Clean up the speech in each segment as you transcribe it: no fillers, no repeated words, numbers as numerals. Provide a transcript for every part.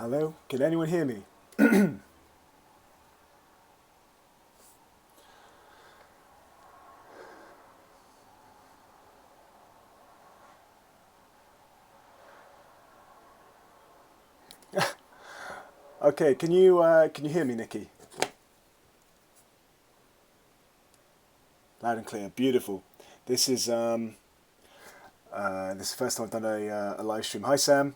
Hello? Can anyone hear me? Okay, can you hear me, Nikki? Loud and clear. Beautiful. This is this is the first time I've done a live stream. Hi, Sam.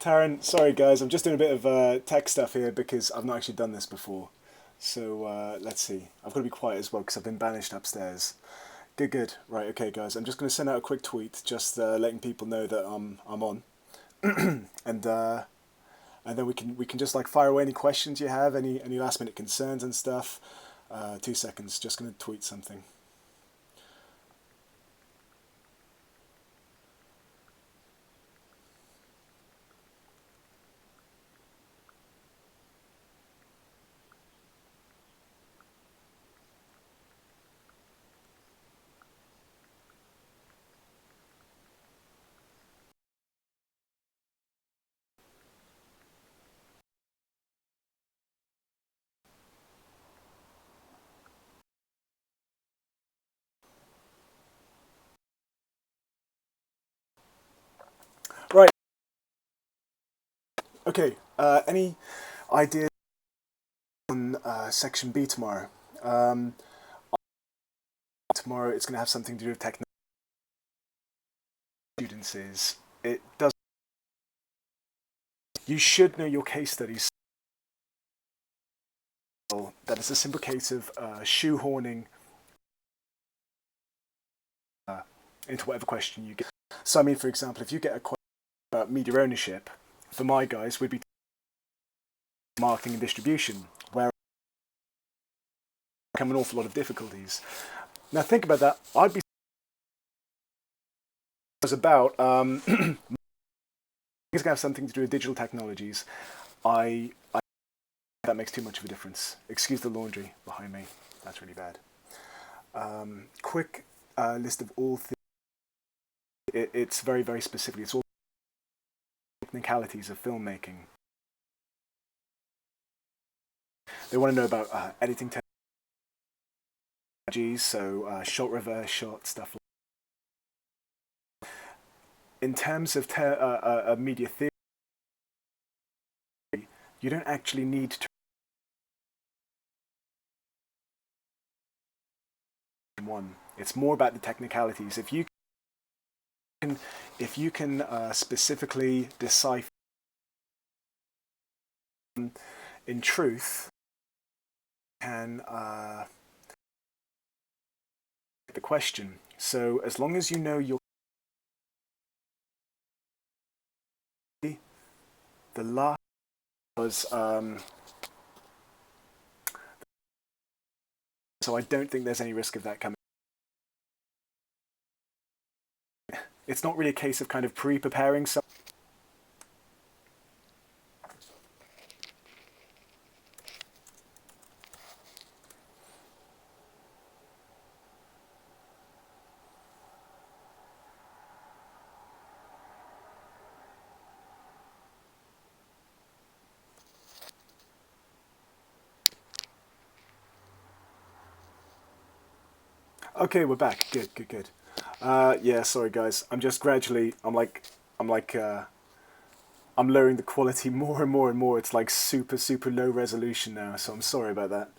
Taryn, sorry guys, I'm just doing a bit of tech stuff here because I've not actually done this before. So let's see. I've got to be quiet as well because I've been banished upstairs. Good, good. Right, okay, guys. I'm just going to send out a quick tweet, just letting people know that I'm on, and and then we can just like fire away any questions you have, any last minute concerns and stuff. 2 seconds. Just going to tweet something. Right. Okay. Any ideas on section B tomorrow? Um, Tomorrow it's going to have something to do with technology. Students is it does. You should know your case studies. That it's a simple case of shoehorning uh, into whatever question you get. So I mean, for example, if you get a question about media ownership, for my guys, we'd be marketing and distribution, where come an awful lot of difficulties. Now think about that. I'd be about it's going to have something to do with digital technologies. I that makes too much of a difference. Excuse the laundry behind me. That's really bad. Quick list of all things. It's very, very specific. It's all technicalities of filmmaking. They want to know about editing technologies, so shot, reverse shot, stuff. In terms of media theory, you don't actually need to one. It's more about the technicalities. If you can specifically decipher in truth, can the question. So as long as you know your the last was so I don't think there's any risk of that coming. It's not really a case of kind of pre-preparing something. Okay, we're back. Good, good, good. Yeah, sorry guys. I'm just gradually. I'm like. I'm lowering the quality more and more and more. It's like super, super low resolution now. So I'm sorry about that.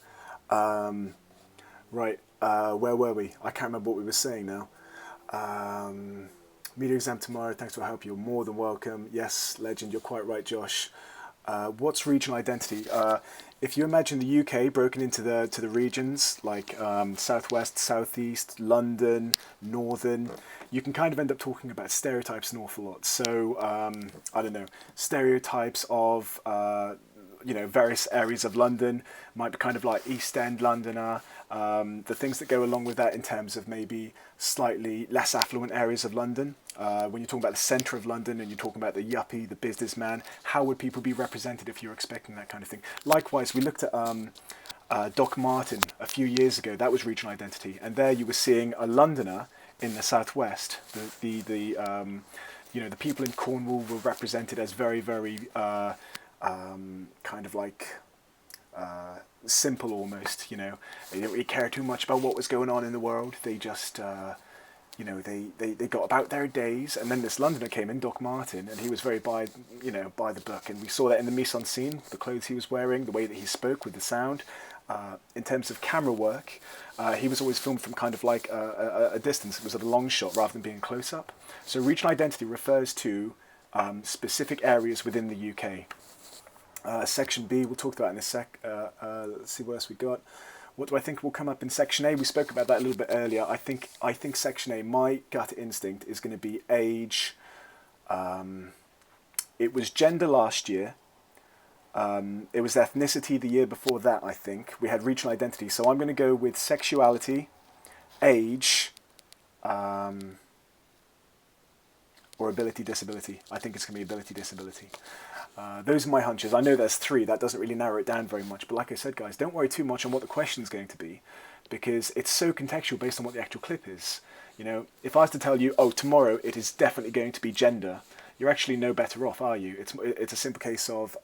Right. Where were we? I can't remember what we were saying now. Um, Media exam tomorrow. Thanks for your help. You're more than welcome. Yes, legend. You're quite right, Josh. What's regional identity? If you imagine the UK broken into the regions like southwest, southeast, London, northern, you can kind of end up talking about stereotypes an awful lot. So I don't know, stereotypes of various areas of London might be kind of like East End Londoner. The things that go along with that in terms of maybe slightly less affluent areas of London. When you're talking about the centre of London and you're talking about the yuppie, the businessman, how would people be represented if you're expecting that kind of thing? Likewise, we looked at Doc Martin a few years ago. That was regional identity, and there you were seeing a Londoner in the southwest, the people in Cornwall were represented as very, very kind of like simple almost. They didn't really care too much about what was going on in the world. They just they got about their days. And then this Londoner came in, Doc Martin, and he was very by the book, and we saw that in the mise en scene, the clothes he was wearing, the way that he spoke with the sound. In terms of camera work, he was always filmed from kind of like a distance. It was a long shot rather than being close up. So regional identity refers to specific areas within the UK. Section B, we'll talk about in a sec. Let's see what else we got. What do I think will come up in Section A? We spoke about that a little bit earlier. I think Section A, my gut instinct is going to be age. It was gender last year. It was ethnicity the year before that, I think. We had regional identity. So I'm going to go with sexuality, age, or ability disability. I think it's going to be ability disability. Those are my hunches. I know there's 3. That doesn't really narrow it down very much. But like I said, guys, don't worry too much on what the question is going to be, because it's so contextual based on what the actual clip is. If I was to tell you, oh, tomorrow it is definitely going to be gender, you're actually no better off, are you? It's a simple case of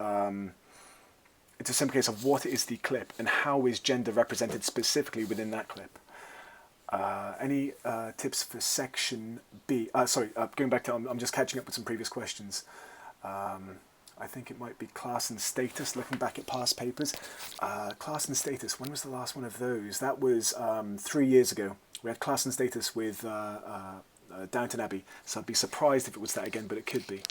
what is the clip and how is gender represented specifically within that clip. Any tips for Section B? Going back to, I'm just catching up with some previous questions. I think it might be class and status, looking back at past papers. Class and status, when was the last one of those? That was 3 years ago. We had class and status with Downton Abbey, so I'd be surprised if it was that again, but it could be.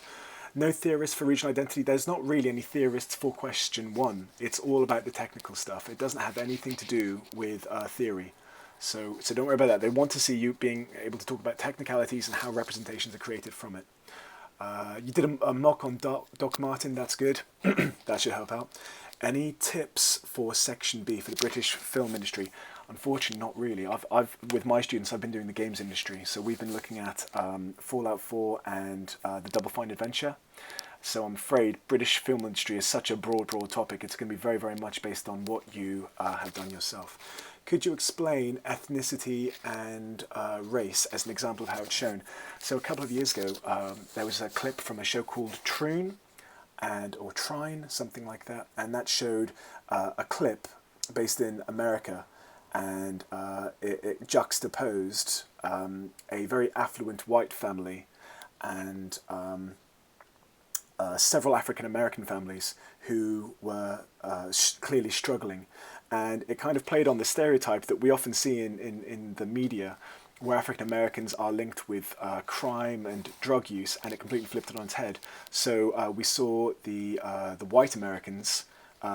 No theorists for regional identity. There's not really any theorists for question 1. It's all about the technical stuff. It doesn't have anything to do with theory. So don't worry about that. They want to see you being able to talk about technicalities and how representations are created from it. You did a mock on Doc Martin, that's good. That should help out. Any tips for Section B for the British film industry? Unfortunately, not really. I've with my students, I've been doing the games industry. So we've been looking at Fallout 4 and the Double Fine Adventure. So I'm afraid British film industry is such a broad topic. It's going to be very, very much based on what you have done yourself. Could you explain ethnicity and race as an example of how it's shown? So a couple of years ago, there was a clip from a show called Troon, or Trine, something like that, and that showed a clip based in America, and it juxtaposed a very affluent white family and several African American families who were clearly struggling. And it kind of played on the stereotype that we often see in the media, where African Americans are linked with crime and drug use, and it completely flipped it on its head. So we saw the white Americans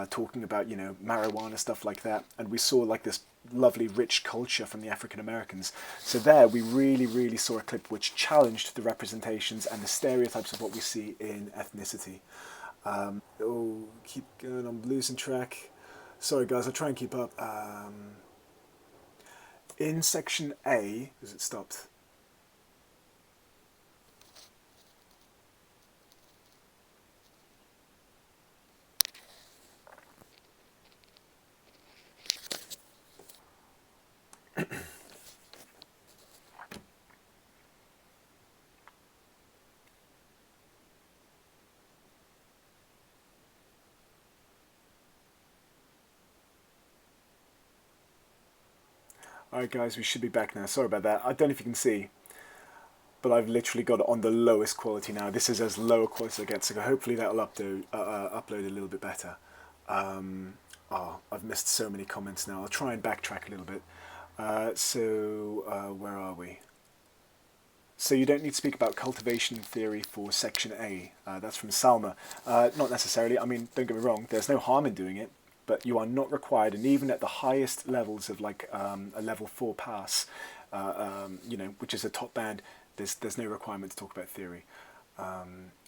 talking about marijuana, stuff like that, and we saw like this lovely rich culture from the African Americans. So there we really saw a clip which challenged the representations and the stereotypes of what we see in ethnicity. Keep going, I'm losing track. Sorry guys, I'll try and keep up. In Section A, has it stopped? Alright guys, we should be back now. Sorry about that. I don't know if you can see, but I've literally got it on the lowest quality now. This is as low a quality as I get, so hopefully that'll upload a little bit better. I've missed so many comments now. I'll try and backtrack a little bit. Where are we? So you don't need to speak about cultivation theory for Section A. That's from Salma. Not necessarily. I mean, don't get me wrong. There's no harm in doing it, but you are not required. And even at the highest levels of like a level 4 pass, which is a top band, there's no requirement to talk about theory.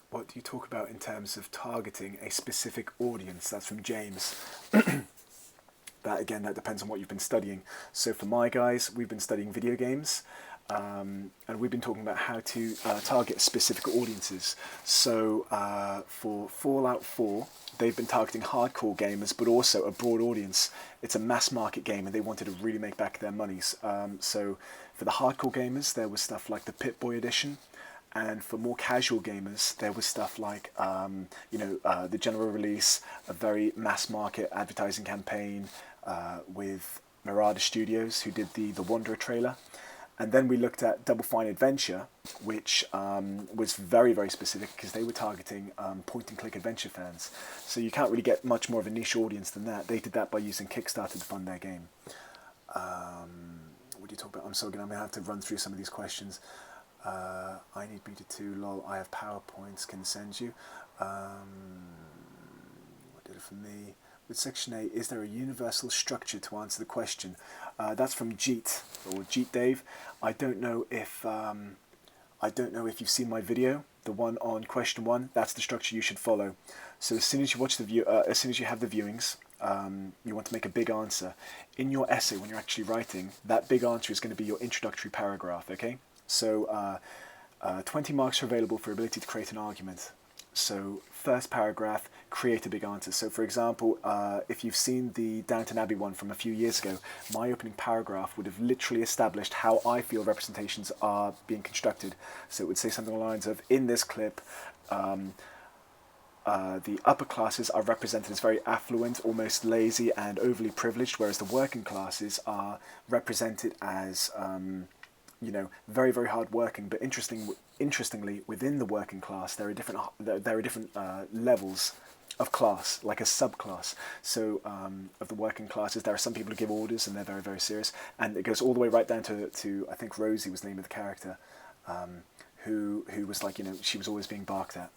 What do you talk about in terms of targeting a specific audience? That's from James. That depends on what you've been studying. So for my guys, we've been studying video games, and we've been talking about how to target specific audiences. So for Fallout 4, they've been targeting hardcore gamers, but also a broad audience. It's a mass market game, and they wanted to really make back their monies. So for the hardcore gamers, there was stuff like the Pip-Boy edition, And for more casual gamers, there was stuff like, the general release, a very mass market advertising campaign with Mirada Studios, who did the Wanderer trailer. And then we looked at Double Fine Adventure, which was very, very specific because they were targeting point-and-click adventure fans. So you can't really get much more of a niche audience than that. They did that by using Kickstarter to fund their game. What do you talk about? I'm going to have to run through some of these questions. I need beta 2, lol, I have PowerPoints, can send you. What did it for me? With Section A, is there a universal structure to answer the question? That's from Jeet, or Jeet Dave. I don't know if you've seen my video, the one on question 1. That's the structure you should follow. So as soon as you watch as soon as you have the viewings, you want to make a big answer. In your essay, when you're actually writing, that big answer is going to be your introductory paragraph. Okay. So 20 marks are available for ability to create an argument. So first paragraph, create a big answer. So for example, if you've seen the Downton Abbey one from a few years ago, my opening paragraph would have literally established how I feel representations are being constructed. So it would say something along the lines of, in this clip, the upper classes are represented as very affluent, almost lazy and overly privileged, whereas the working classes are represented as very, very hard working. But interestingly, within the working class, there are different levels of class, like a subclass. So of the working classes, there are some people who give orders and they're very, very serious. And it goes all the way right down to I think Rosie was the name of the character, who was like, she was always being barked at.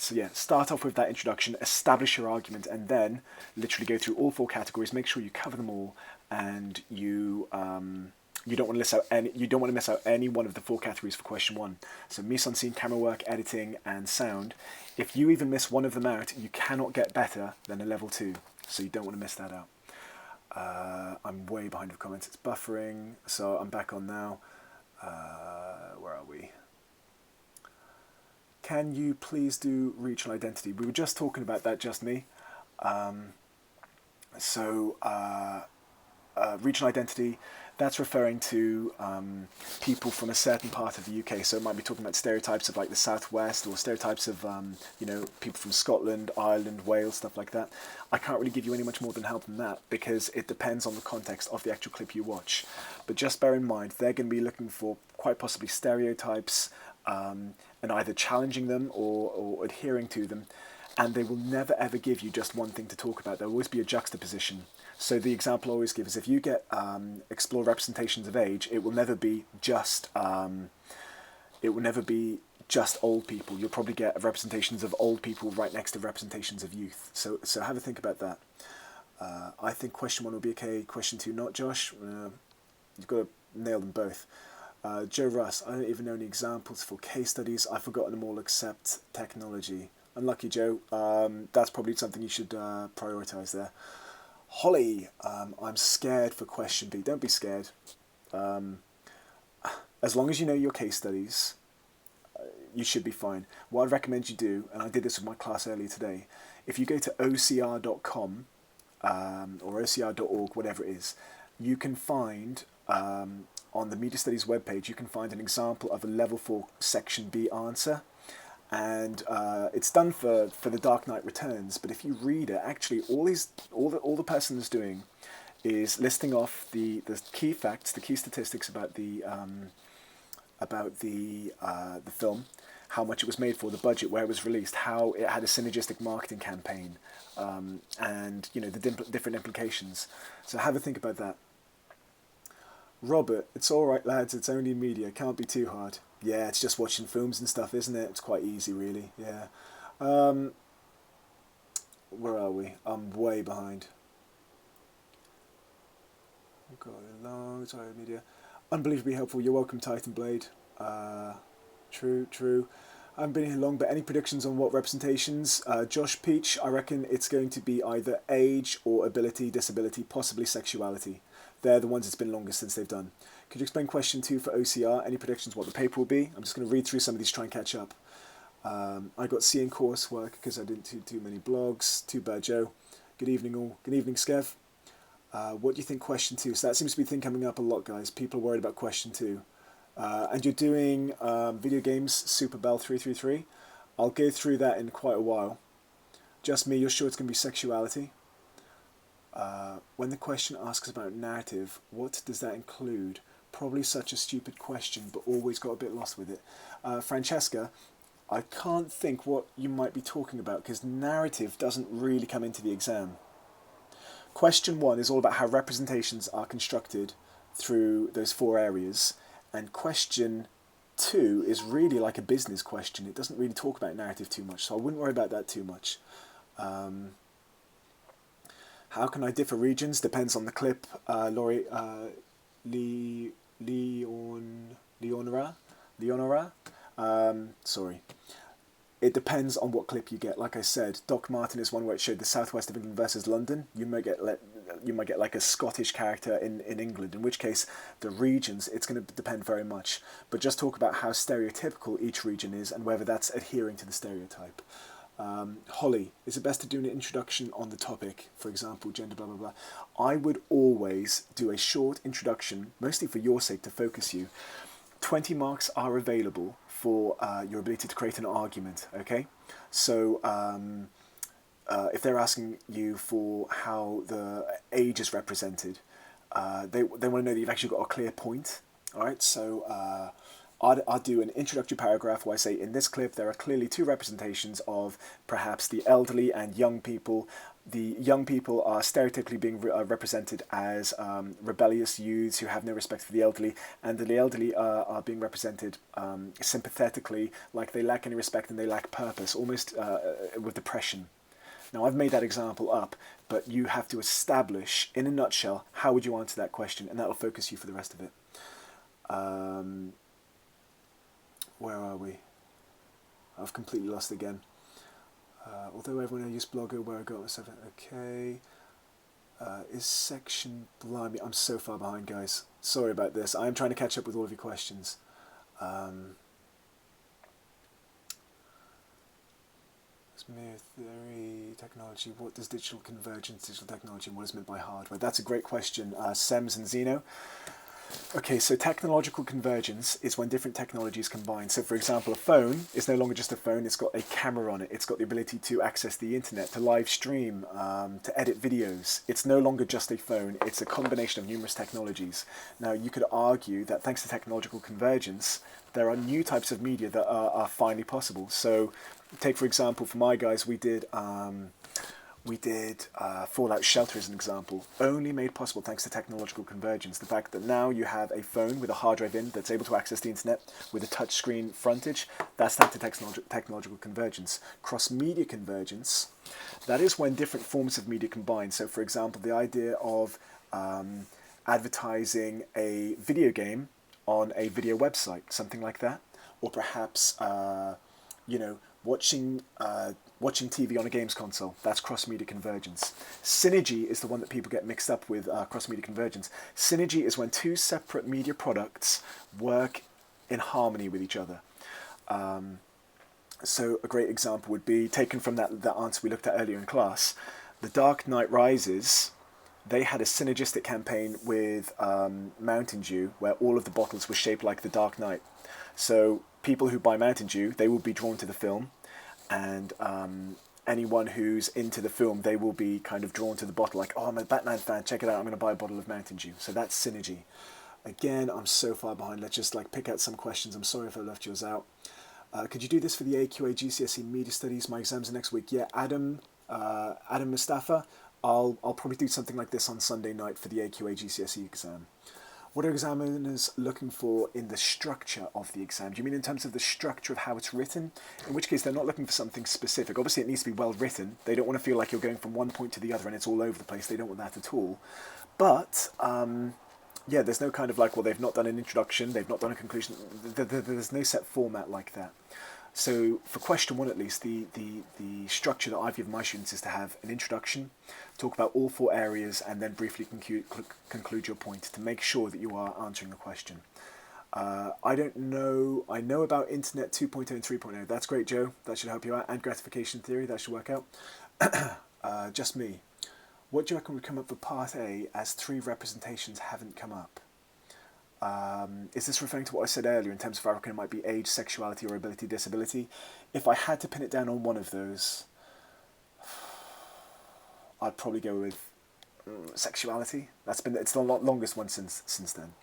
So yeah, start off with that introduction, establish your argument, and then literally go through all 4 categories. Make sure you cover them all, and you don't want to miss out any one of the 4 categories for question 1. So mise en scene, camera work, editing, and sound. If you even miss one of them out, you cannot get better than a level 2. So you don't want to miss that out. I'm way behind with comments. It's buffering. So I'm back on now. Where are we? Can you please do regional identity? We were just talking about that, just me. Regional identity, that's referring to people from a certain part of the UK. So it might be talking about stereotypes of like the Southwest, or stereotypes of people from Scotland, Ireland, Wales, stuff like that. I can't really give you any much more than help than that, because it depends on the context of the actual clip you watch. But just bear in mind, they're going to be looking for quite possibly stereotypes, and either challenging them or adhering to them. And they will never ever give you just one thing to talk about. There will always be a juxtaposition. So the example I always give is, if you get explore representations of age, it will never be just old people. You'll probably get representations of old people right next to representations of youth. So have a think about that. I think question 1 will be okay. Question 2 not, Josh. You've got to nail them both. Joe Russ, I don't even know any examples for case studies. I've forgotten them all except technology. Unlucky, Joe. That's probably something you should prioritise there. Holly, I'm scared for question B. Don't be scared. As long as you know your case studies, you should be fine. What I'd recommend you do, and I did this with my class earlier today, if you go to OCR.com or OCR.org, whatever it is, you can find, on the Media Studies webpage, you can find an example of a Level 4 Section B answer. And it's done for The Dark Knight Returns, but if you read it, actually all the person is doing is listing off the key facts, the key statistics about the film, how much it was made for, the budget, where it was released, how it had a synergistic marketing campaign, and the different implications. So have a think about that. Robert, it's all right, lads. It's only media. Can't be too hard. Yeah, it's just watching films and stuff, isn't it? It's quite easy, really. Yeah. Where are we? I'm way behind. Got a long sorry, media. Unbelievably helpful. You're welcome, Titan Blade. True. I haven't been here long, but any predictions on what representations? Josh Peach, I reckon it's going to be either age or ability, disability, possibly sexuality. They're the ones it's been longest since they've done. Could you explain question 2 for OCR? Any predictions what the paper will be? I'm just going to read through some of these, try and catch up. I got C in coursework because I didn't do too many blogs. Too bad, Joe. Good evening, all. Good evening, Skev. What do you think question 2? So that seems to be a thing coming up a lot, guys. People are worried about question 2. And you're doing video games Super Bell 333. I'll go through that in quite a while. Just me, you're sure it's going to be sexuality? When the question asks about narrative, what does that include? Probably such a stupid question, but always got a bit lost with it. Francesca, I can't think what you might be talking about because narrative doesn't really come into the exam. Question 1 is all about how representations are constructed through those 4 areas, and question 2 is really like a business question. It doesn't really talk about narrative too much, so I wouldn't worry about that too much. How can I differ regions? Depends on the clip. Laurie, Leonora? Sorry. It depends on what clip you get. Like I said, Doc Martin is one where it showed the southwest of England versus London. You might get like a Scottish character in England, in which case the regions, it's going to depend very much. But just talk about how stereotypical each region is and whether that's adhering to the stereotype. Holly, is it best to do an introduction on the topic, for example, gender, blah, blah, blah? I would always do a short introduction, mostly for your sake, to focus you. 20 marks are available for your ability to create an argument, okay? So if they're asking you for how the age is represented, they want to know that you've actually got a clear point, all right? So I'll do an introductory paragraph where I say, in this clip, there are clearly 2 representations of perhaps the elderly and young people. The young people are stereotypically being represented as rebellious youths who have no respect for the elderly, and the elderly are being represented sympathetically, like they lack any respect and they lack purpose, almost with depression. Now, I've made that example up, but you have to establish, in a nutshell, how would you answer that question, and that will focus you for the rest of it. Where are we? I've completely lost again. Although everyone used Blogger, where I got myself. Okay. Is section blimey? I'm so far behind, guys. Sorry about this. I am trying to catch up with all of your questions. Mere theory, technology. What does digital convergence, digital technology, and what is meant by hardware? That's a great question. Sems and Zeno. Okay, so technological convergence is when different technologies combine. So for example, a phone is no longer just a phone, it's got a camera on it, it's got the ability to access the internet, to live stream, to edit videos. It's no longer just a phone, it's a combination of numerous technologies. Now you could argue that thanks to technological convergence, there are new types of media that are finally possible. So take for example, for my guys, we did Fallout Shelter as an example, only made possible thanks to technological convergence. The fact that now you have a phone with a hard drive in that's able to access the internet with a touchscreen frontage, that's thanks to technological convergence. Cross-media convergence, that is when different forms of media combine. So for example, the idea of advertising a video game on a video website, something like that, or perhaps watching TV on a games console. That's cross-media convergence. Synergy is the one that people get mixed up with cross-media convergence. Synergy is when 2 separate media products work in harmony with each other. So a great example would be taken from that answer we looked at earlier in class. The Dark Knight Rises, they had a synergistic campaign with Mountain Dew where all of the bottles were shaped like the Dark Knight. So people who buy Mountain Dew, they will be drawn to the film, and anyone who's into the film, they will be kind of drawn to the bottle, like, oh, I'm a Batman fan, check it out, I'm going to buy a bottle of Mountain Dew. So that's synergy. Again, I'm so far behind. Let's just pick out some questions. I'm sorry if I left yours out. Could you do this for the AQA GCSE Media Studies? My exams are next week. Yeah, Adam Mustafa, I'll probably do something like this on Sunday night for the AQA GCSE exam. What are examiners looking for in the structure of the exam? Do you mean in terms of the structure of how it's written? In which case, they're not looking for something specific. Obviously, it needs to be well written. They don't want to feel like you're going from one point to the other and it's all over the place. They don't want that at all. But, yeah, there's no kind of well, they've not done an introduction, they've not done a conclusion. There's no set format like that. So for question 1 at least, the structure that I've given my students is to have an introduction, talk about all 4 areas, and then briefly conclude your point to make sure that you are answering the question. I don't know, I know about Internet 2.0 and 3.0. That's great, Joe. That should help you out. And gratification theory, that should work out. Just me. What do you reckon would come up for part A as 3 representations haven't come up? Is this referring to what I said earlier in terms of African? It might be age, sexuality, or ability, disability. If I had to pin it down on one of those, I'd probably go with sexuality. It's the longest one since then.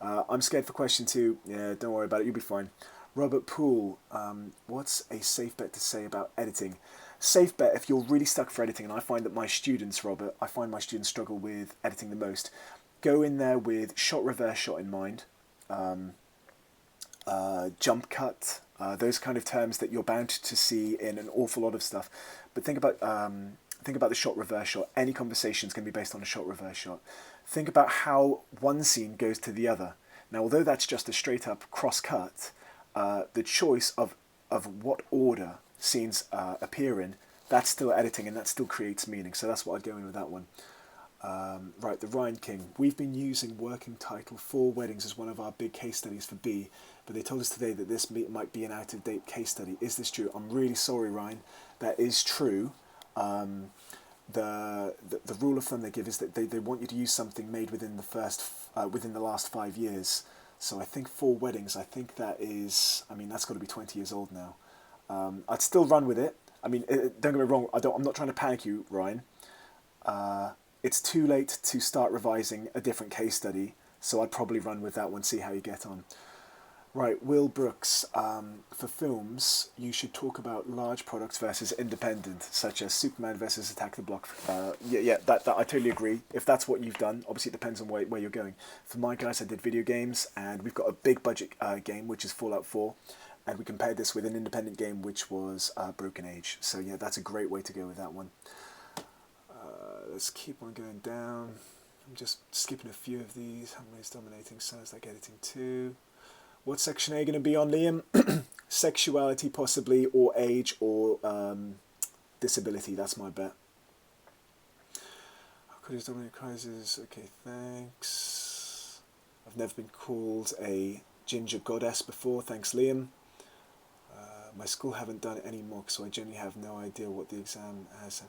I'm scared for question 2. Yeah, don't worry about it. You'll be fine. Robert Poole, what's a safe bet to say about editing? Safe bet, if you're really stuck for editing, and I find that my students, Robert, I find my students struggle with editing the most. Go in there with shot, reverse shot in mind, jump cut, those kind of terms that you're bound to see in an awful lot of stuff. But think about the shot, reverse shot. Any conversation is going to be based on a shot, reverse shot. Think about how one scene goes to the other. Now, although that's just a straight up cross cut, the choice of what order scenes appear in, that's still editing and that still creates meaning. So that's what I'd go in with that one. Right, the Ryan King. We've been using working title for weddings as one of our big case studies for B, but they told us today that this might be an out-of-date case study. Is this true? I'm really sorry, Ryan. That is true. The rule of thumb they give is that they want you to use something made within the last 5 years. So I think for weddings, I think that is, I mean, that's got to be 20 years old now. I'd still run with it. I mean, don't get me wrong. I'm not trying to panic you, Ryan. It's too late to start revising a different case study, so I'd probably run with that one, see how you get on. Right, Will Brooks, for films, you should talk about large products versus independent, such as Superman versus Attack the Block. That I totally agree. If that's what you've done, obviously it depends on where you're going. For my guys, I did video games, and we've got a big budget game, which is Fallout 4, and we compared this with an independent game, which was Broken Age. So yeah, that's a great way to go with that one. Let's keep on going down. I'm just skipping a few of these. How many is dominating? Sounds like editing 2. What section are you going to be on, Liam? Sexuality, possibly, or age, or disability. That's my bet. Could you dominate crisis? Okay, thanks. I've never been called a ginger goddess before. Thanks, Liam. My school haven't done any mock, so I genuinely have no idea what the exam has.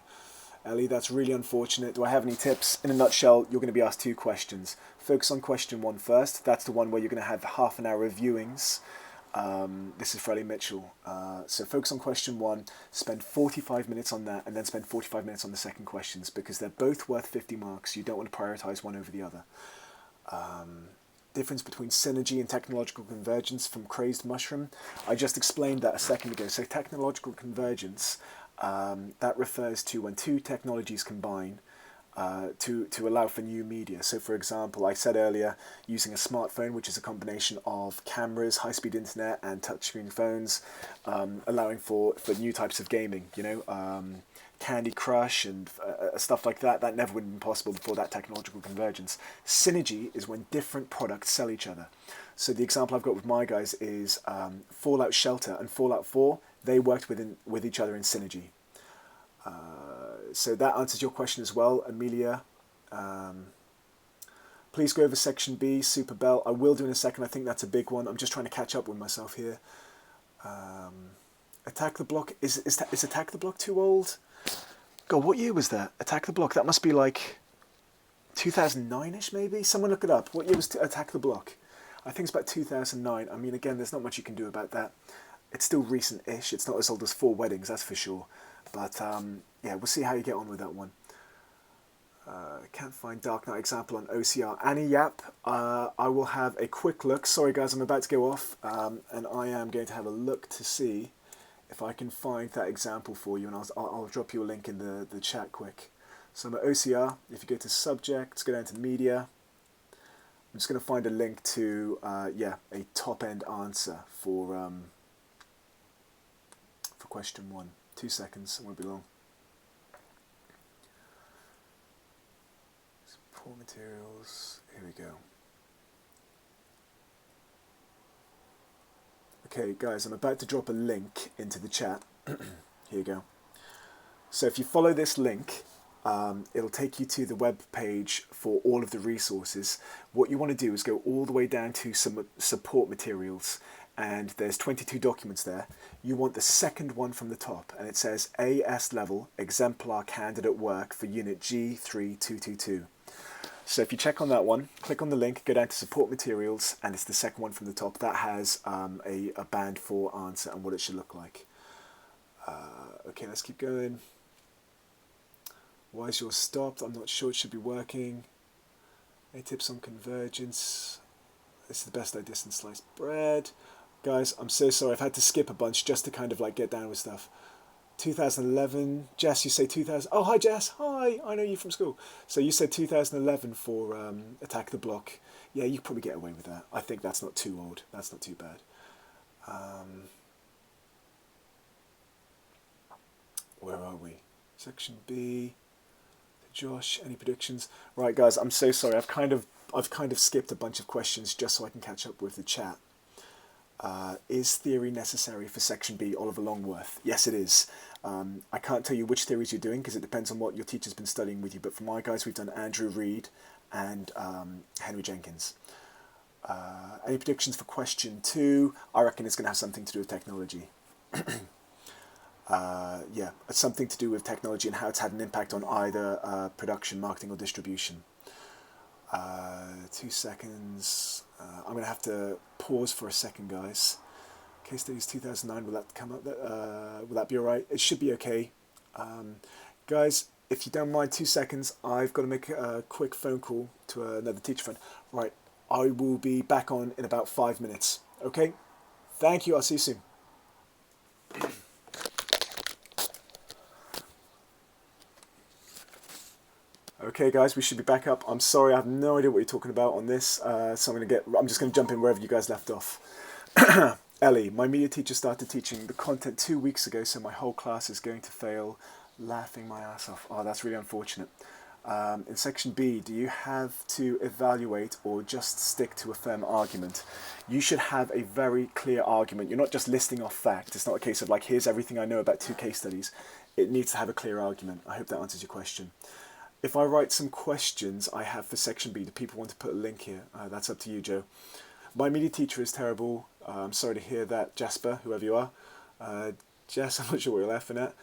Ellie, that's really unfortunate. Do I have any tips? In a nutshell, you're going to be asked 2 questions. Focus on question 1 first. That's the one where you're going to have half an hour of viewings. This is for Ellie Mitchell. So focus on question 1, spend 45 minutes on that, and then spend 45 minutes on the second questions, because they're both worth 50 marks. You don't want to prioritise one over the other. Difference between synergy and technological convergence from Crazed Mushroom. I just explained that a second ago. So technological convergence, that refers to when 2 technologies combine to allow for new media. So for example, I said earlier, using a smartphone, which is a combination of cameras, high-speed internet and touchscreen phones, allowing for new types of gaming, Candy Crush and stuff like that. That never would have been possible before that technological convergence. Synergy is when different products sell each other. So the example I've got with my guys is Fallout Shelter and Fallout 4. They worked with each other in synergy. So that answers your question as well, Amelia. Please go over section B, Super Bell. I will do in a second. I think that's a big one. I'm just trying to catch up with myself here. Attack the Block. Is Attack the Block too old? God, what year was that? Attack the Block. That must be like 2009-ish maybe? Someone look it up. What year was Attack the Block? I think it's about 2009. I mean, again, there's not much you can do about that. It's still recent-ish. It's not as old as 4 Weddings, that's for sure. But yeah, we'll see how you get on with that one. Can't find Dark Knight example on OCR. Annie Yap, I will have a quick look. Sorry guys, I'm about to go off, and I am going to have a look to see if I can find that example for you, and I'll drop you a link in the chat quick. So I'm at OCR. If you go to Subjects, go down to Media. I'm just going to find a link to a top-end answer for question 1. 2 seconds, it won't be long. Support materials, here we go. Okay guys, I'm about to drop a link into the chat. Here you go. So if you follow this link, it'll take you to the web page for all of the resources. What you want to do is go all the way down to some support materials, and there's 22 documents there. You want the second one from the top, and it says AS level exemplar candidate work for unit G3222. So if you check on that one, click on the link, go down to support materials, and it's the second one from the top. That has a band for answer and what it should look like. Okay, let's keep going. Why is yours stopped? I'm not sure, it should be working. Any tips on convergence? This is the best idea since sliced bread. Guys, I'm so sorry, I've had to skip a bunch just to kind of like get down with stuff. 2011, Jess, you say 2000. Oh, hi Jess, hi, I know you from school. So you said 2011 for Attack the Block. Yeah, you could probably get away with that. I think that's not too old, that's not too bad. Where are we? Section B. Josh, any predictions? Right, guys, I'm so sorry. I've kind of skipped a bunch of questions just so I can catch up with the chat. Is theory necessary for Section B, Oliver Longworth? Yes, it is. I can't tell you which theories you're doing because it depends on what your teacher's been studying with you. But for my guys, we've done Andrew Reed and Henry Jenkins. Any predictions for question 2? I reckon it's going to have something to do with technology. Yeah, it's something to do with technology and how it's had an impact on either production, marketing, or distribution. 2 seconds. I'm going to have to pause for a second, guys. Case studies 2009, will that come up? Will that be all right? It should be okay. Guys, if you don't mind 2 seconds, I've got to make a quick phone call to another teacher friend. Right, I will be back on in about 5 minutes. Okay? Thank you. I'll see you soon. Okay, guys, we should be back up. I'm sorry, I have no idea what you're talking about on this, so I'm just going to jump in wherever you guys left off. Ellie, my media teacher started teaching the content 2 weeks ago, so my whole class is going to fail. Laughing my ass off. Oh, that's really unfortunate. In section B, do you have to evaluate or just stick to a firm argument? You should have a very clear argument. You're not just listing off facts. It's not a case of like, here's everything I know about 2 case studies. It needs to have a clear argument. I hope that answers your question. If I write some questions I have for section B, do people want to put a link here? That's up to you, Joe. My media teacher is terrible. I'm sorry to hear that, Jasper, whoever you are. Jess, I'm not sure what you're laughing at.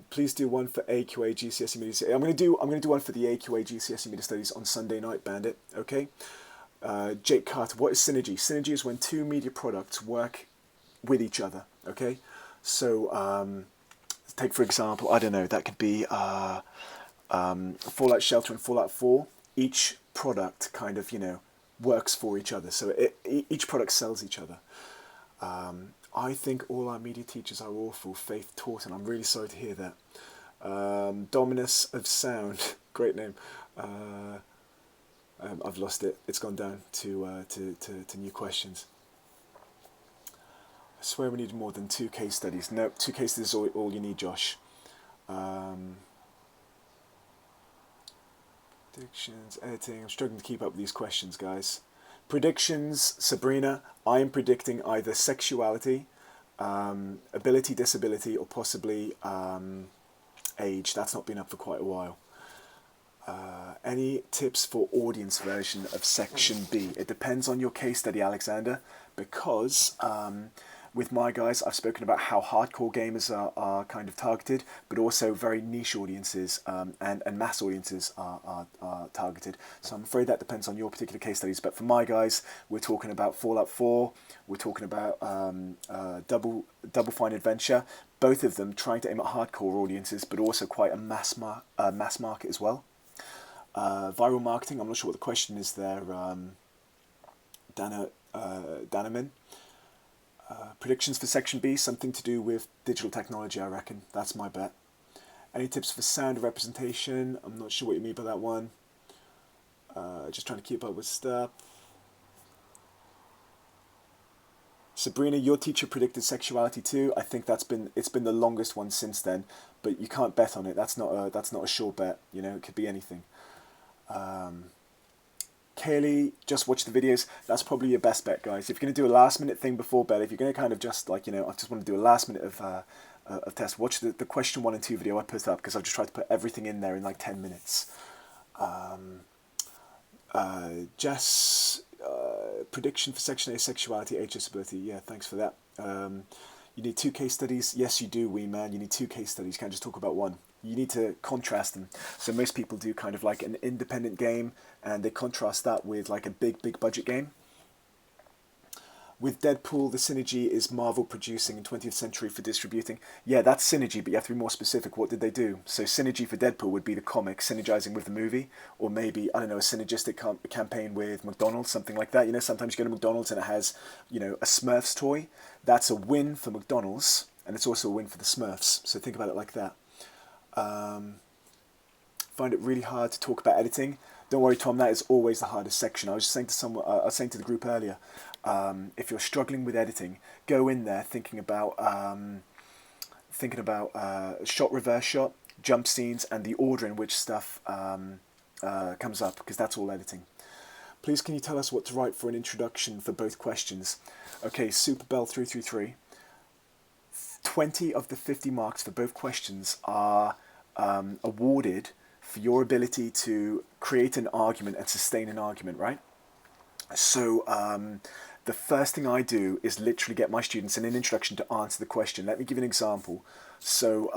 Please do one for AQA GCSE Media. I'm going to do one for the AQA GCSE Media Studies on Sunday night, Bandit. Okay. Jake Carter, what is synergy? Synergy is when 2 media products work with each other. Okay. So take for example, I don't know, that could be Fallout Shelter and Fallout 4. Each product kind of, works for each other. So each product sells each other. I think all our media teachers are awful. Faith Taunton, I'm really sorry to hear that. Dominus of Sound, great name. I've lost it. It's gone down to new questions. I swear we need more than 2 case studies. No, 2 case studies is all you need, Josh. Predictions, editing. I'm struggling to keep up with these questions, guys. Predictions, Sabrina. I am predicting either sexuality, ability, disability, or possibly age. That's not been up for quite a while. Any tips for audience version of section B? It depends on your case study, Alexander, because with my guys, I've spoken about how hardcore gamers are kind of targeted, but also very niche audiences and mass audiences are targeted. So I'm afraid that depends on your particular case studies. But for my guys, we're talking about Fallout 4, we're talking about Double Fine Adventure, both of them trying to aim at hardcore audiences, but also quite a mass market as well. Viral marketing, I'm not sure what the question is there, Danamin. Predictions for section B, something to do with digital technology, I reckon. That's my bet. Any tips for sound representation? I'm not sure what you mean by that one. Just trying to keep up with stuff. Sabrina, your teacher predicted sexuality too. I think it's been the longest one since then, but you can't bet on it. That's not a sure bet. It could be anything. Kaylee, just watch the videos. That's probably your best bet, guys. If you're going to do a last minute thing before bed, if you're going to kind of just I just want to do a last minute of test, watch the question 1 and 2 video I put up, because I've just tried to put everything in there in like 10 minutes. Jess, prediction for section A, sexuality, age, disability. Yeah, thanks for that. You need 2 case studies. Yes, you do, wee man. You need 2 case studies. You can't just talk about 1. You need to contrast them. So most people do kind of like an independent game, and they contrast that with like a big budget game. With Deadpool, the synergy is Marvel producing in 20th century for distributing. Yeah, that's synergy, but you have to be more specific. What did they do? So synergy for Deadpool would be the comic synergizing with the movie, or maybe, I don't know, a synergistic campaign with McDonald's, something like that. You know, sometimes you go to McDonald's and it has, you know, a Smurfs toy. That's a win for McDonald's, and it's also a win for the Smurfs. So think about it like that. Find it really hard to talk about editing. Don't worry, Tom, that is always the hardest section. I was just saying to someone, I was saying to the group earlier, if you're struggling with editing, go in there thinking about shot, reverse shot, jump scenes, and the order in which stuff comes up, because that's all editing. Please, can you tell us what to write for an introduction for both questions? Okay, Superbell333. 20 of the 50 marks for both questions are awarded for your ability to create an argument and sustain an argument, right? So the first thing I do is literally get my students in an introduction to answer the question. Let me give you an example. So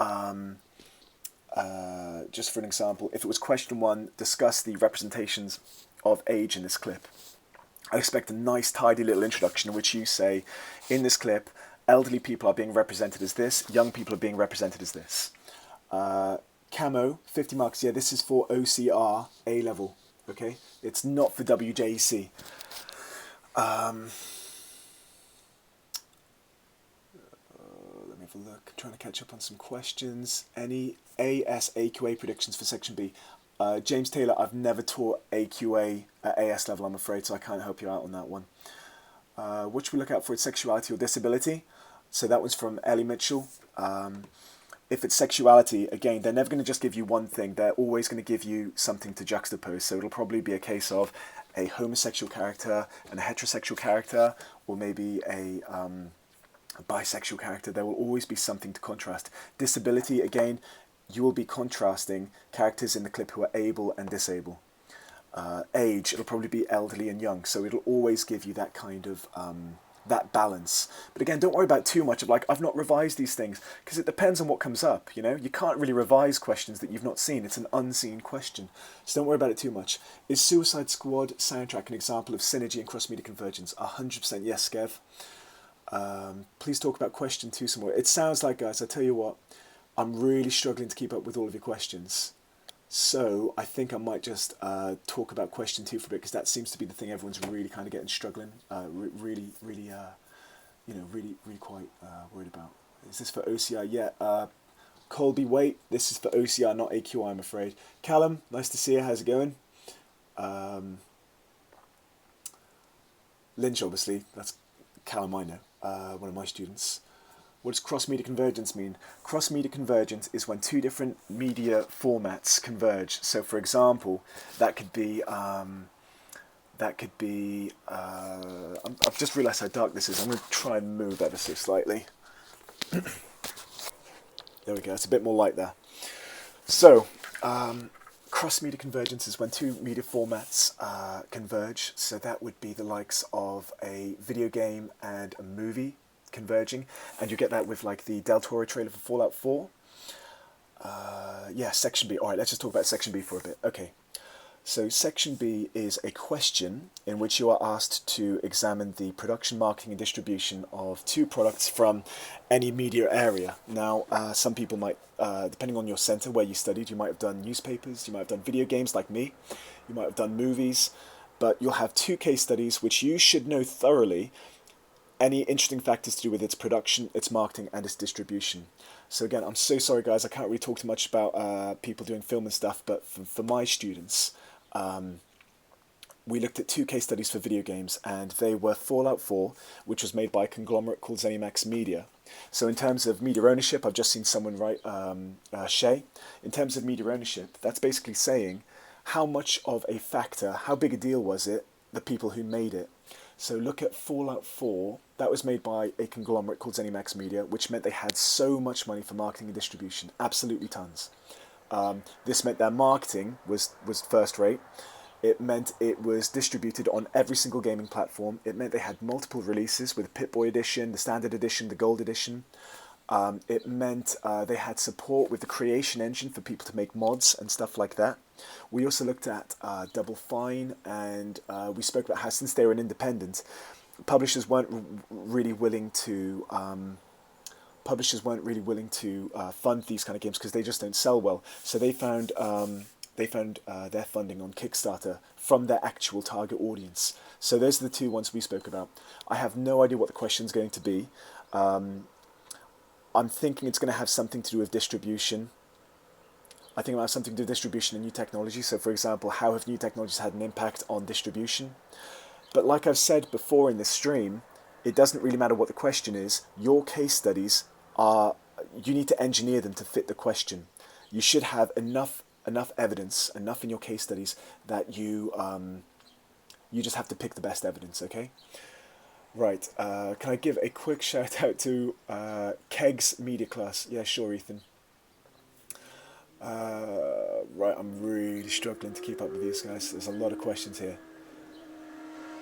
just for an example, if it was question 1, discuss the representations of age in this clip. I expect a nice tidy little introduction in which you say, in this clip, elderly people are being represented as this, young people are being represented as this. Camo, 50 marks. Yeah, this is for OCR A-level, okay? It's not for WJEC. Let me have a look. I'm trying to catch up on some questions. Any ASAQA predictions for Section B? James Taylor, I've never taught AQA at AS level, I'm afraid, so I can't help you out on that one. What should we look out for? It's sexuality or disability? So that was from Ellie Mitchell. If it's sexuality, again, they're never going to just give you one thing. They're always going to give you something to juxtapose. So it'll probably be a case of a homosexual character and a heterosexual character, or maybe a bisexual character. There will always be something to contrast. Disability, again, you will be contrasting characters in the clip who are able and disabled. Age, it'll probably be elderly and young. So it'll always give you that kind of that balance. But again, don't worry about too much of like, I've not revised these things, because it depends on what comes up, you know? You can't really revise questions that you've not seen. It's an unseen question. So don't worry about it too much. Is Suicide Squad soundtrack an example of synergy and cross-media convergence? 100% yes, Skev. Please talk about question 2 some more. It sounds like, guys, I tell you what, I'm really struggling to keep up with all of your questions. So I think I might just talk about question 2 for a bit, because that seems to be the thing everyone's really kind of getting struggling, really quite worried about. Is this for OCR? Yeah. Colby, wait, this is for OCR, not AQI, I'm afraid. Callum, nice to see you. How's it going? Lynch, obviously, that's Callum, I know, one of my students. What does cross-media convergence mean? Cross-media convergence is when 2 different media formats converge. So, for example, that could be I've just realised how dark this is. I'm going to try and move ever so slightly. There we go. It's a bit more light there. So, cross-media convergence is when 2 media formats converge. So that would be the likes of a video game and a movie converging, and you get that with like the Del Toro trailer for Fallout 4. Yeah, Section B. All right, let's just talk about Section B for a bit. Okay, so Section B is a question in which you are asked to examine the production, marketing, and distribution of 2 products from any media area. Now, some people might, depending on your centre where you studied, you might have done newspapers, you might have done video games like me, you might have done movies, but you'll have 2 case studies which you should know thoroughly any interesting factors to do with its production, its marketing, and its distribution. So again, I'm so sorry, guys, I can't really talk too much about people doing film and stuff, but for my students, we looked at 2 case studies for video games, and they were Fallout 4, which was made by a conglomerate called ZeniMax Media. So in terms of media ownership, I've just seen someone write, Shay, in terms of media ownership, that's basically saying how much of a factor, how big a deal was it, the people who made it. So look at Fallout 4, that was made by a conglomerate called ZeniMax Media, which meant they had so much money for marketing and distribution, absolutely tons. This meant their marketing was first rate. It meant it was distributed on every single gaming platform. It meant they had multiple releases with Pip-Boy Edition, the Standard Edition, the Gold Edition. It meant they had support with the creation engine for people to make mods and stuff like that. We also looked at Double Fine, and we spoke about how, since they were an independent, publishers weren't really willing to fund these kind of games because they just don't sell well. So they found their funding on Kickstarter from their actual target audience. So those are the two ones we spoke about. I have no idea what the question's going to be. I'm thinking it's going to have something to do with distribution. I think it might have something to do with distribution and new technology. So, for example, how have new technologies had an impact on distribution? But like I've said before in this stream, it doesn't really matter what the question is. Your case studies you need to engineer them to fit the question. You should have enough evidence, enough in your case studies that you just have to pick the best evidence, okay? Right, can I give a quick shout out to Keg's Media Class? Yeah, sure, Ethan. Right, I'm really struggling to keep up with these guys. There's a lot of questions here.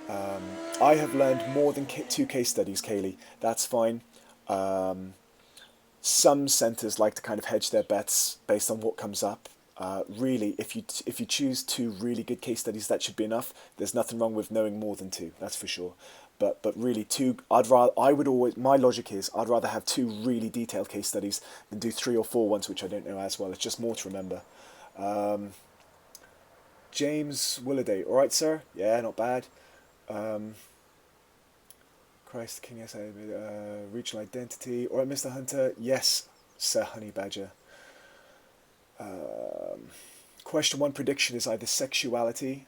I have learned more than 2 case studies, Kaylee. That's fine. Some centres like to kind of hedge their bets based on what comes up. Really, if you choose 2 really good case studies, that should be enough. There's nothing wrong with knowing more than 2, that's for sure. But really, my logic is I'd rather have 2 really detailed case studies than do 3 or 4 ones which I don't know as well. It's just more to remember. James Williday, all right, sir? Yeah, not bad. Christ King, yes, regional identity. All right, Mr. Hunter. Yes, Sir Honey Badger. Question 1 prediction is either sexuality.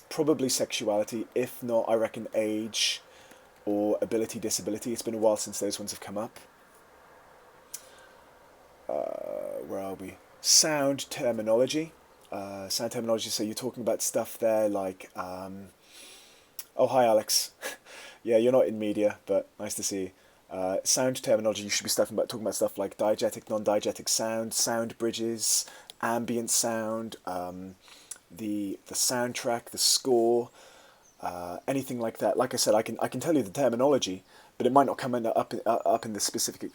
Probably sexuality. If not, I reckon age or ability, disability. It's been a while since those ones have come up. Where are we? Sound terminology. So you're talking about stuff there like... oh, hi, Alex. Yeah, you're not in media, but nice to see you. Sound terminology, you should be talking about stuff like diegetic, non-diegetic sound, sound bridges, ambient sound, the soundtrack, the score, anything like that. Like I said, I can tell you the terminology, but it might not come up in the specific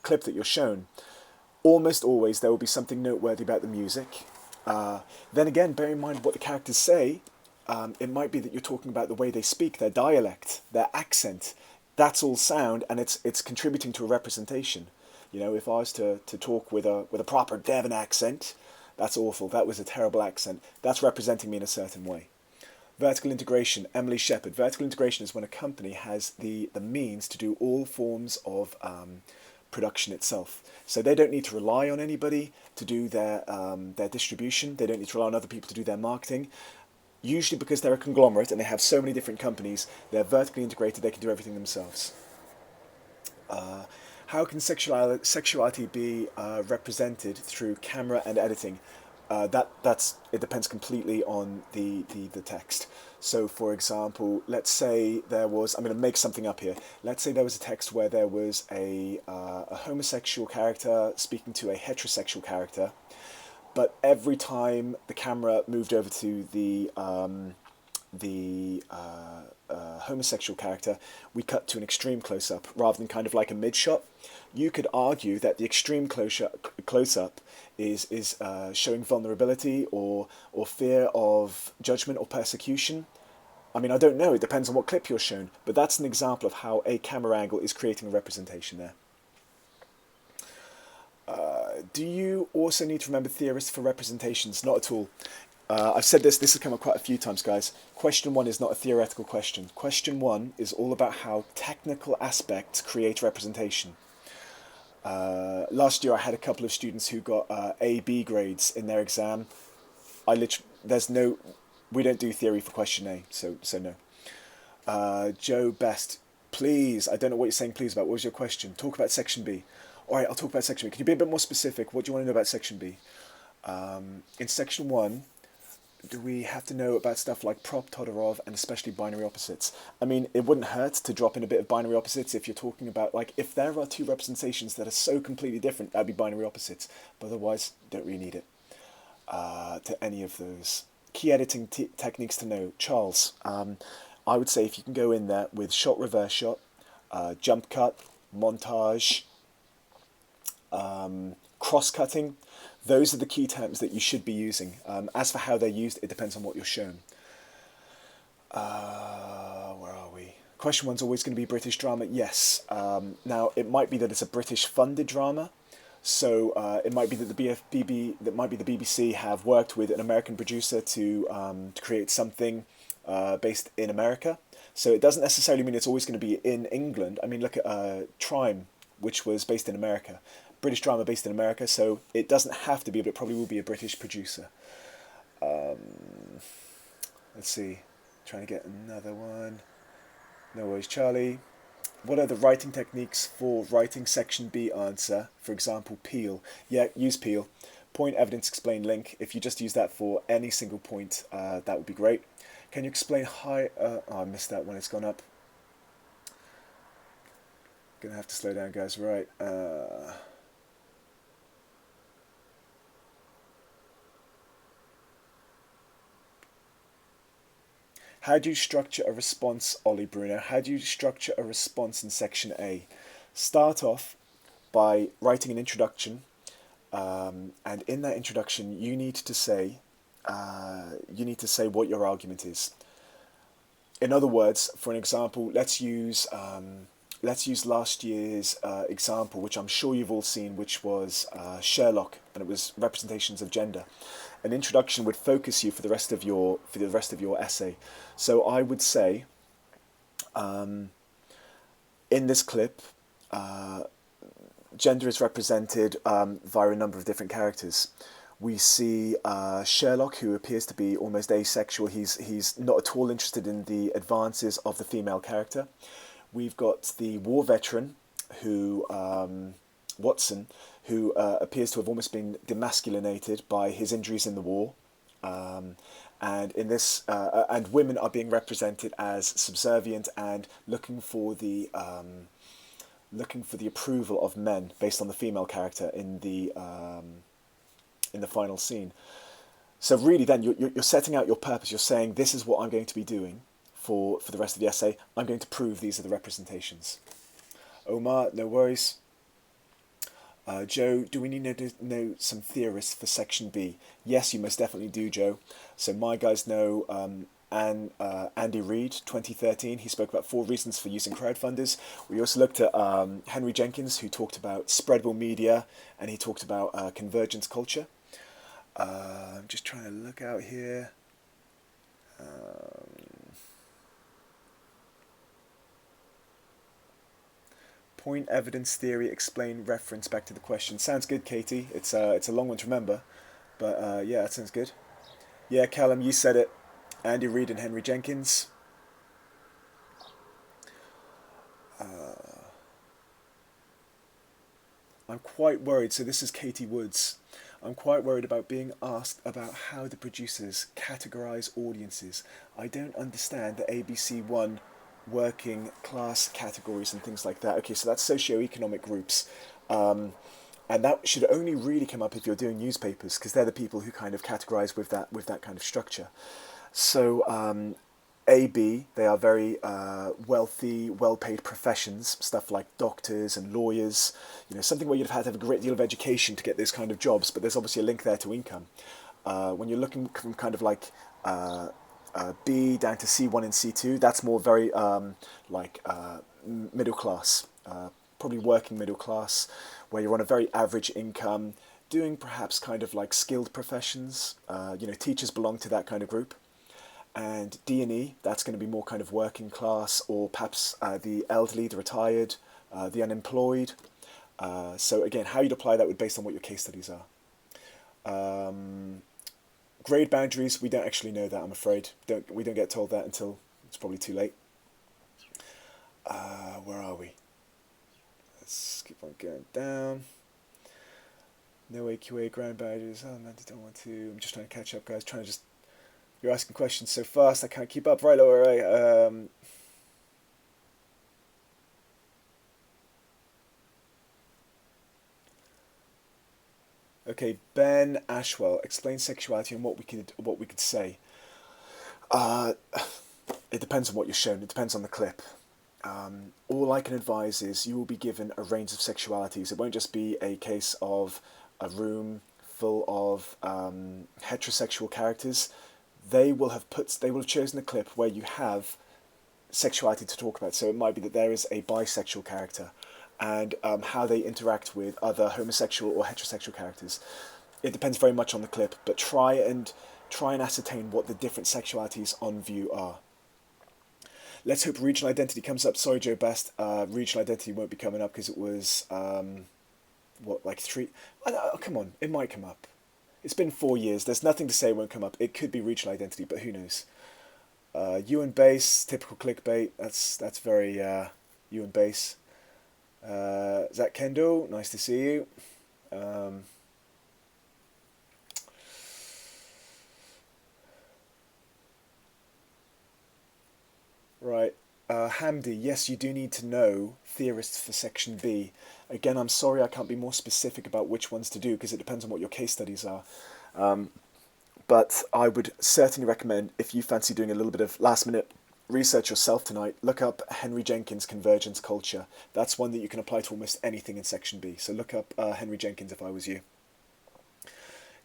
clip that you're shown. Almost always there will be something noteworthy about the music. Then again, bear in mind what the characters say. It might be that you're talking about the way they speak, their dialect, their accent. That's all sound, and it's contributing to a representation. You know, if I was to talk with a proper Devon accent, that's awful. That was a terrible accent. That's representing me in a certain way. Vertical integration, Emily Shepherd. Vertical integration is when a company has the means to do all forms of production itself. So they don't need to rely on anybody to do their distribution. They don't need to rely on other people to do their marketing. Usually because they're a conglomerate and they have so many different companies, they're vertically integrated, they can do everything themselves. How can sexuality be represented through camera and editing? It depends completely on the text. So, for example, let's say there was, I'm going to make something up here. Let's say there was a text where there was a homosexual character speaking to a heterosexual character, but every time the camera moved over to the homosexual character, we cut to an extreme close-up rather than kind of like a mid-shot. You could argue that the extreme close-up is showing vulnerability or fear of judgment or persecution. I mean, I don't know, it depends on what clip you're shown, but that's an example of how a camera angle is creating a representation there. Do you also need to remember theorists for representations? Not at all. I've said this has come up quite a few times, guys. Question 1 is not a theoretical question. Question 1 is all about how technical aspects create representation. Last year I had a couple of students who got A-B grades in their exam. We don't do theory for question A, so no. Joe Best, please, I don't know what you're saying please about. What was your question? Talk about section B. Alright, I'll talk about section B. Can you be a bit more specific? What do you want to know about section B? In section 1, do we have to know about stuff like prop, Todorov, and especially binary opposites? I mean, it wouldn't hurt to drop in a bit of binary opposites if you're talking about, like, if there are 2 representations that are so completely different, that'd be binary opposites. But otherwise, don't really need it to any of those. Key editing techniques to know. Charles, I would say if you can go in there with shot, reverse shot, jump cut, montage, cross-cutting. Those are the key terms that you should be using. As for how they're used, it depends on what you're shown. Where are we? Question one's always going to be British drama. Yes. Now it might be that it's a British-funded drama, so it might be that the BBC have worked with an American producer to create something based in America. So it doesn't necessarily mean it's always going to be in England. I mean, look at Trime, which was based in America. British drama based in America, so it doesn't have to be, but it probably will be a British producer. Let's see. Trying to get another one. No worries, Charlie. What are the writing techniques for writing section B answer? For example, Peel. Yeah, use Peel. Point, evidence, explain, link. If you just use that for any single point, that would be great. Can you explain oh, I missed that when it's gone up. Gonna have to slow down, guys. Right. How do you structure a response, Ollie Bruno? How do you structure a response in section A? Start off by writing an introduction, and in that introduction, you need to say what your argument is. In other words, for an example, let's use last year's example, which I'm sure you've all seen, which was Sherlock, and it was representations of gender. An introduction would focus you for the rest of your essay. So I would say, in this clip, gender is represented via a number of different characters. We see Sherlock, who appears to be almost asexual. He's not at all interested in the advances of the female character. We've got the war veteran, who Watson, who appears to have almost been demasculinated by his injuries in the war, and in this, and women are being represented as subservient and looking for the approval of men based on the female character in the final scene. So really, then you're setting out your purpose. You're saying, this is what I'm going to be doing for the rest of the essay. I'm going to prove these are the representations. Omar, no worries. Joe, do we need to know some theorists for section B? Yes, you most definitely do, Joe. So my guys know Andy Reid, 2013. He spoke about 4 reasons for using crowdfunders. We also looked at Henry Jenkins, who talked about spreadable media, and he talked about convergence culture. I'm just trying to look out here. Point, evidence, theory, explain, reference, back to the question. Sounds good, Katie. It's a long one to remember, but yeah, that sounds good. Yeah, Callum, you said it. Andy Reid and Henry Jenkins. I'm quite worried, so this is Katie Woods. I'm quite worried about being asked about how the producers categorize audiences. I don't understand the ABC1 working class categories and things like that. Okay, so that's socioeconomic groups. And that should only really come up if you're doing newspapers, because they're the people who kind of categorize with that kind of structure. So AB, they are very wealthy, well-paid professions, stuff like doctors and lawyers, something where you'd have had to have a great deal of education to get those kind of jobs, but there's obviously a link there to income. When you're looking from kind of like B down to C1 and C2, that's more very middle class, probably working middle class, where you're on a very average income, doing perhaps kind of like skilled professions. Teachers belong to that kind of group. And D and E, that's going to be more kind of working class, or perhaps the elderly, the retired, the unemployed. So again, how you'd apply that would be based on what your case studies are. Grade boundaries, we don't actually know that, I'm afraid. We don't get told that until it's probably too late. Where are we? Let's keep on going down. No AQA ground boundaries. Oh, no, I don't want to. I'm just trying to catch up, guys. You're asking questions so fast, I can't keep up. Right, all right. Okay, Ben Ashwell, explain sexuality and what we could say. It depends on what you're shown. It depends on the clip. all I can advise is you will be given a range of sexualities. It won't just be a case of a room full of heterosexual characters. They will have chosen a clip where you have sexuality to talk about. So it might be that there is a bisexual character, and how they interact with other homosexual or heterosexual characters. It depends very much on the clip, but try and ascertain what the different sexualities on view are. Let's hope regional identity comes up. Sorry, Joe Best, regional identity won't be coming up because it was like 3. Oh, come on, it might come up. It's been 4 years. There's nothing to say it won't come up. It could be regional identity, but who knows? You and base, typical clickbait. That's very you and base. Zach Kendall, nice to see you. Right. Hamdi, yes, you do need to know theorists for section B. Again, I'm sorry I can't be more specific about which ones to do because it depends on what your case studies are. But I would certainly recommend, if you fancy doing a little bit of last-minute research yourself tonight, look up Henry Jenkins' Convergence Culture. That's one that you can apply to almost anything in section B. So look up Henry Jenkins if I was you.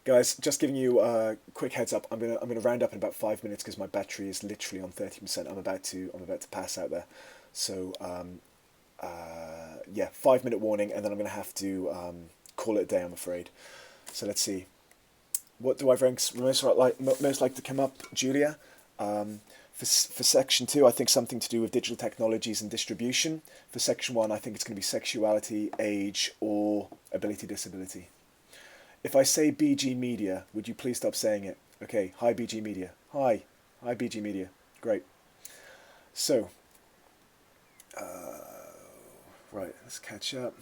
Guys, just giving you a quick heads up. I'm gonna round up in about 5 minutes because my battery is literally on 30%. I'm about to pass out there. So yeah, 5 minute warning, and then I'm gonna have to call it a day, I'm afraid. So let's see. What do I rank most like to come up, Julia? For section 2, I think something to do with digital technologies and distribution. For section 1, I think it's going to be sexuality, age, or ability disability. If I say BG Media, would you please stop saying it? Okay, hi BG Media. Hi BG Media. Great. So, right, let's catch up.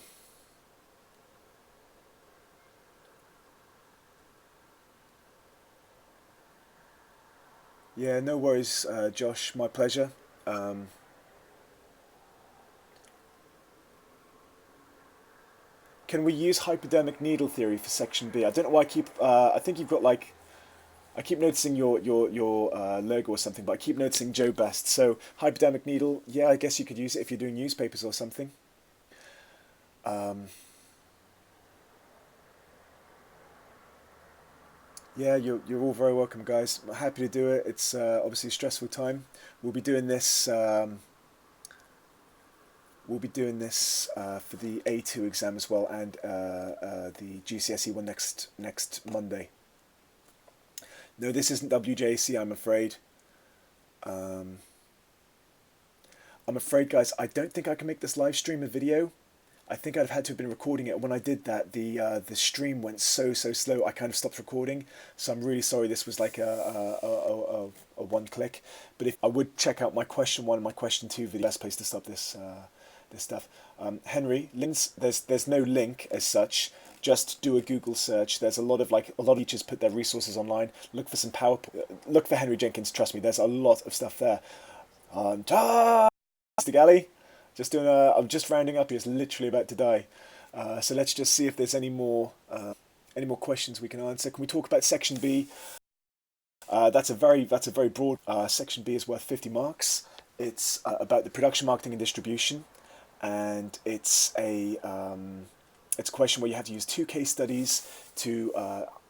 Yeah, no worries, Josh. My pleasure. Can we use hypodermic needle theory for section B? I don't know why I keep. I think you've got like. I keep noticing your logo or something, but I keep noticing Joe Best. So hypodermic needle. Yeah, I guess you could use it if you're doing newspapers or something. Yeah, you're all very welcome, guys. I'm happy to do it. It's obviously a stressful time. We'll be doing this. We'll be doing this for the A2 exam as well, and the GCSE one next Monday. No, this isn't WJC, I'm afraid. I'm afraid, guys, I don't think I can make this live stream a video. I think I'd have had to have been recording it. When I did that, the stream went so slow, I kind of stopped recording. So I'm really sorry this was like a one click. But if I would check out my question 1 and my question 2 video, best place to stop this stuff. Henry, links. There's no link as such. Just do a Google search. There's a lot of teachers put their resources online. Look for some PowerPoint. Look for Henry Jenkins. Trust me, there's a lot of stuff there. Fantastic, Ali. Just doing I'm just rounding up. He's literally about to die. So let's just see if there's any more questions we can answer. Can we talk about section B? That's a very broad. Section B is worth 50 marks. It's about the production, marketing, and distribution, and it's a question where you have to use 2 case studies to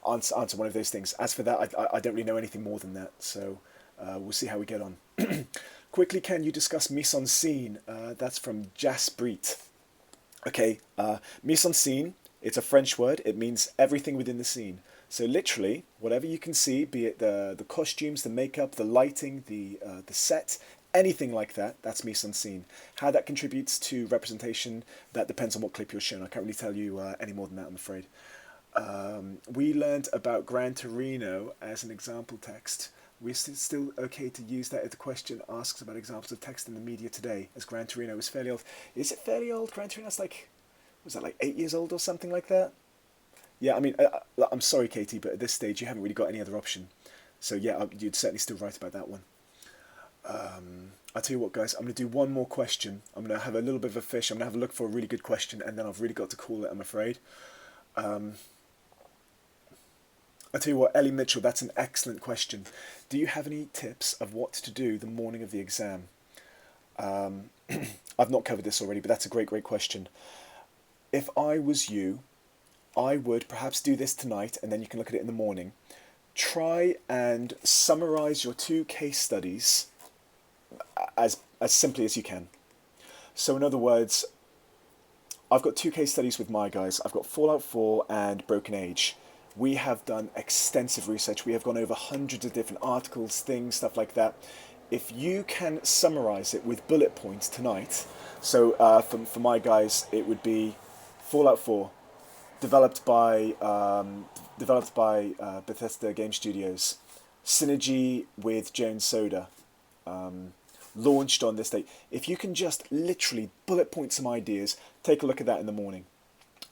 answer one of those things. As for that, I don't really know anything more than that. So we'll see how we get on. Quickly, can you discuss mise en scene? That's from Jaspreet. Okay, mise en scene, it's a French word. It means everything within the scene. So literally, whatever you can see, be it the costumes, the makeup, the lighting, the set, anything like that, that's mise en scene. How that contributes to representation, that depends on what clip you're shown. I can't really tell you any more than that, I'm afraid. We learned about Gran Torino as an example text. We're still okay to use that if the question asks about examples of text in the media today, as Gran Torino is fairly old. Is it fairly old? Gran Torino's was that like 8 years old or something like that? Yeah, I mean, I'm sorry, Katie, but at this stage you haven't really got any other option. So yeah, you'd certainly still write about that one. I'll tell you what, guys, I'm going to do one more question. I'm going to have a little bit of a fish. I'm going to have a look for a really good question, and then I've really got to call it, I'm afraid. I'll tell you what, Ellie Mitchell, that's an excellent question. Do you have any tips of what to do the morning of the exam? I've not covered this already, but that's a great, great question. If I was you, I would perhaps do this tonight, and then you can look at it in the morning. Try and summarize your 2 case studies as simply as you can. So in other words, I've got 2 case studies with my guys. I've got Fallout 4 and Broken Age. We have done extensive research. We have gone over hundreds of different articles, things, stuff like that. If you can summarize it with bullet points tonight, so for my guys, it would be Fallout 4, developed by Bethesda Game Studios, synergy with Jones Soda, launched on this date. If you can just literally bullet point some ideas, take a look at that in the morning.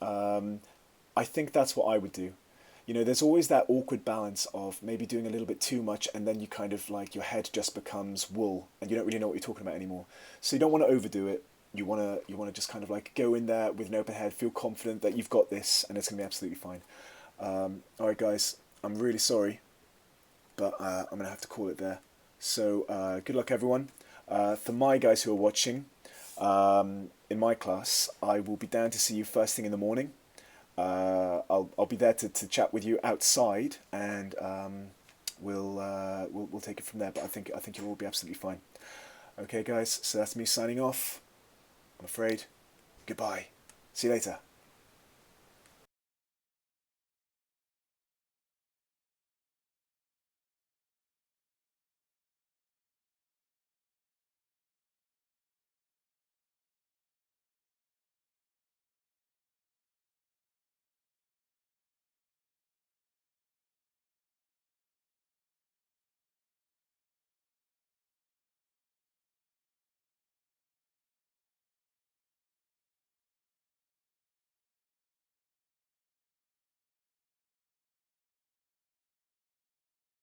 I think that's what I would do. You know, there's always that awkward balance of maybe doing a little bit too much, and then you kind of like your head just becomes wool and you don't really know what you're talking about anymore. So you don't want to overdo it. You want to just kind of like go in there with an open head, feel confident that you've got this, and it's going to be absolutely fine. All right, guys, I'm really sorry, but I'm going to have to call it there. So good luck, everyone. For my guys who are watching, in my class, I will be down to see you first thing in the morning. I'll be there to chat with you outside, and we'll take it from there. But I think you'll all be absolutely fine. Okay, guys. So that's me signing off. I'm afraid. Goodbye. See you later.